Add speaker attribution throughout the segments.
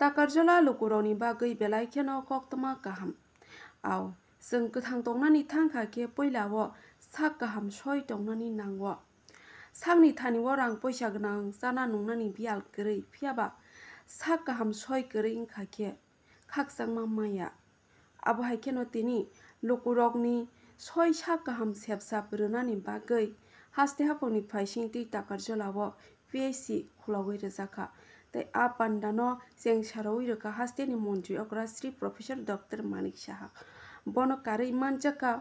Speaker 1: Takarjola lukuroni bagai belai keno koktama kaham. Aw, जों गोथां दंनानि थांखा के पैलावो sak kaham soi दंनानि नांगो sakni thaniwo rang पैसा गोनां जाना नंनानि बियाल गरै फियाबा sak kaham soi गरै इंखा के खाकसांमा माया abo hai keno tini lukurokni soi sak kaham sepsa brunani bagai haste haponi phaising ti takarjolawo PSC khulawai rejaka tei a pandano jeng sarawai reka haste ni montri okra Sri Professor Dr. Manik Saha bono karei manjaka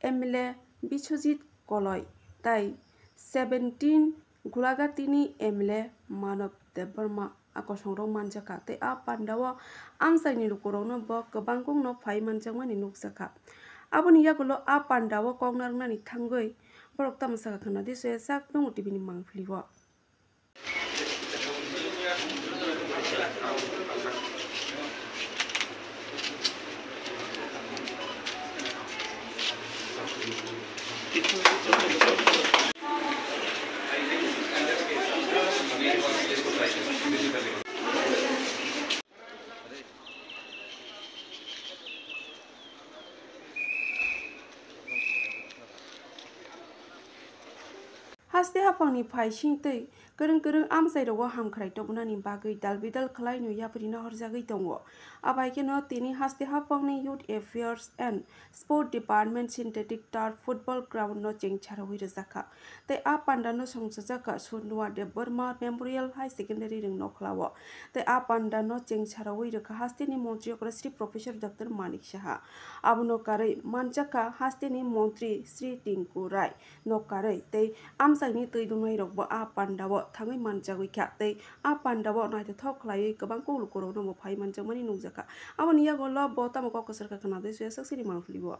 Speaker 1: MLA Biswajit Koloi tai 17 Gulagatini MLA Manav Debbarma akosongrok manjaka tei a pandawo amsaini lukurokno bo kobangkongno phai manjakmani nukjaka aboni yagulo a pandawo kongnarnani thangoi borok tamsaka khana diso sak tongo TV ni mangphiliwo haste hapangni phaising tei kereng amsai rogo hamkhrai tobunani bagai dalbidal khlai no yaprina horjagoi tongo abai keno tini haste hapangni Youth Affairs and Sport Department Synthetic Turf Football Ground no chengcharawai rejaka tei a pandano songsajaka Sundwa Debbarma Memorial High Secondary ring no khlawo tei a pandano chengcharawai reka haste ni montri okra Sri Professor Dr. Manik Saha abono karei manjaka haste ni montri Sri Tinku Rai no karei tei amsai tui dungai rokbo a pandawo thangai manjagoi kha tei a pandawo naite thok khlai gobang kulukorok no phai manjakmani nukjaka aboni yagolo bo tamo kokosar ka kana dei suya saksiri mangphilibo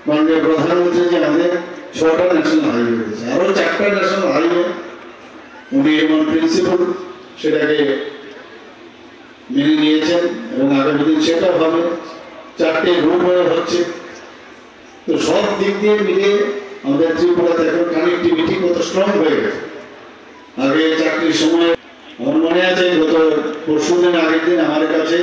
Speaker 2: माननीय प्रधानमंत्री जी हमें छोटा national highway और चार्टा national highway उन्हें एमन principal সেটাকে মেনে নিয়েছেন এবং আগামী দিন সেটা হবে চারটি রুট হয়ে হচ্ছে তো সব দিক দিয়ে মিলে আমাদের ত্রিপুরাতে এখন কানেক্টিভিটি কত স্ট্রং হয়ে গেছে আগে চাকরির সময় আমার মনে আছে গত পরশুদিন আগের দিন আমার কাছে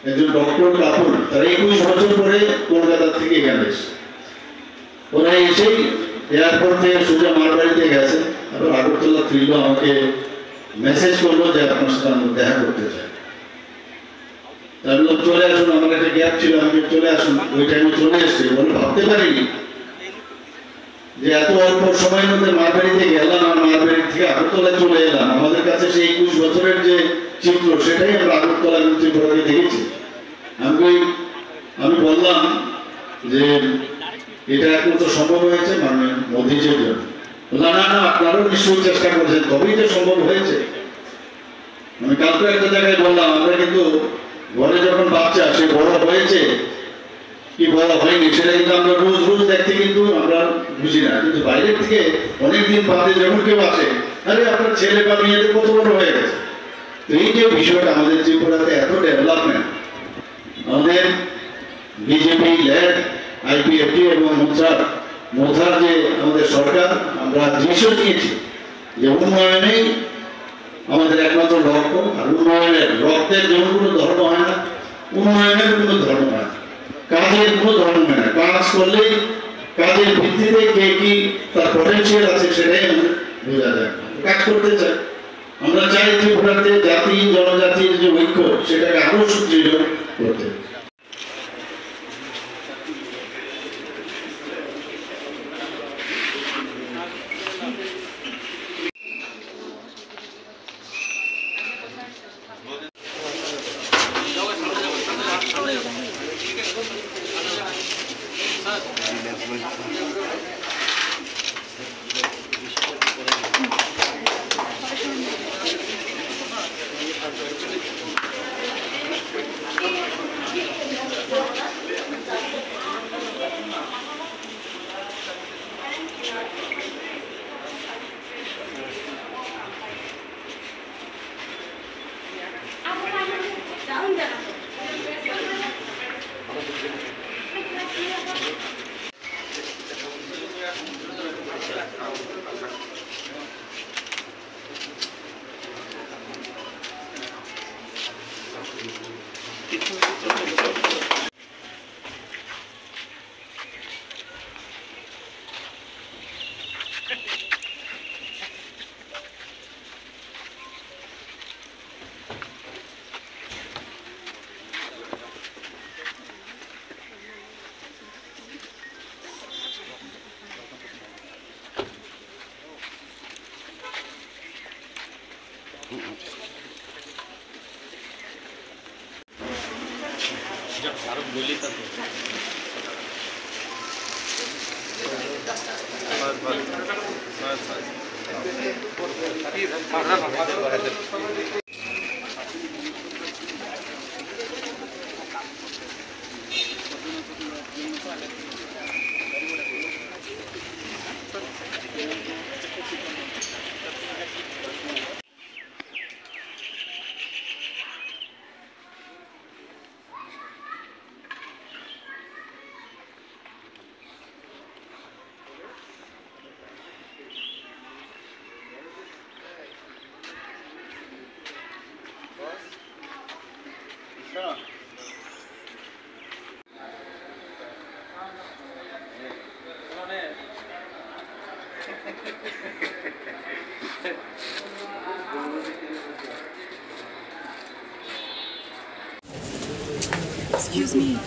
Speaker 2: একজন ডক্টর কাপুর তার 21 বছর পরে কলকাতা থেকে এখানে এসে ওরা এসেই এয়ারপোর্ট থেকে সোজা মারবাড়িতে গেছে আর আগরতলা ত্রিলো আমাকে মেসেজ করলো যে আপনার সাথে আমি দেখা করতে চাই আমি চলে আসুন আমার একটা গ্যাপ ছিল আমি চলে আসুন ওই টাইমে চলে এসেছি বলে ভাবতে পারিনি যে এত অল্প সময়ের মধ্যে মারবাড়িতে গেলাম আর মারবাড়ি থেকে আগরতলা চলে এলাম আমাদের কাছে সেই 21 বছরের যে চিত্র সেটাই আমরা আগরতলা ত্রিপুরাতে দেখেছি আমি বললাম যে এটা একমাত্র সম্ভব হয়েছে মানে মোদিজির জন্য না না না আপনারাও নিশ্চয়ই চেষ্টা করেছেন তবেই তো সম্ভব হয়েছে আমি কালকে একটা জায়গায় বললাম আমরা কিন্তু ঘরে যখন বাচ্চা সে বড় হয়েছে কি বড় হয়নি সেটা কিন্তু আমরা রোজ দেখতে কিন্তু আমরা বুঝি না কিন্তু বাইরের থেকে অনেকদিন বাদে যখন কেউ আসে আরে আপনার ছেলে বা মেয়েদের কত বড় হয়ে গেছে তো এই যে বিষয়টা আমাদের ত্রিপুরাতে এত ডেভেলপমেন্ট আমাদের বিজেপি লেড আইপিএফটি এবং মোথার যে আমাদের সরকার আমরা দৃশ্য নিয়েছি যে উন্নয়নেই আমাদের একমাত্র লক্ষ্য আর উন্নয়নের রক্তের যেমন কোনো ধর্ম হয় না উন্নয়নের কোনো ধর্ম হয় না কাজের কোনো ধর্ম হয় না কাজ করলেই কাজের ভিত্তিতে কে কি তার পটেনশিয়াল আছে সেটাই আমাদের বোঝা যায় কাজ করতে চায় আমরা চাই ত্রিপুরাতে জাতি জনজাতির যে ঐক্য সেটাকে আরো সুদৃঢ় করতে।
Speaker 3: जब शाहरुख बोली तब
Speaker 1: Excuse me.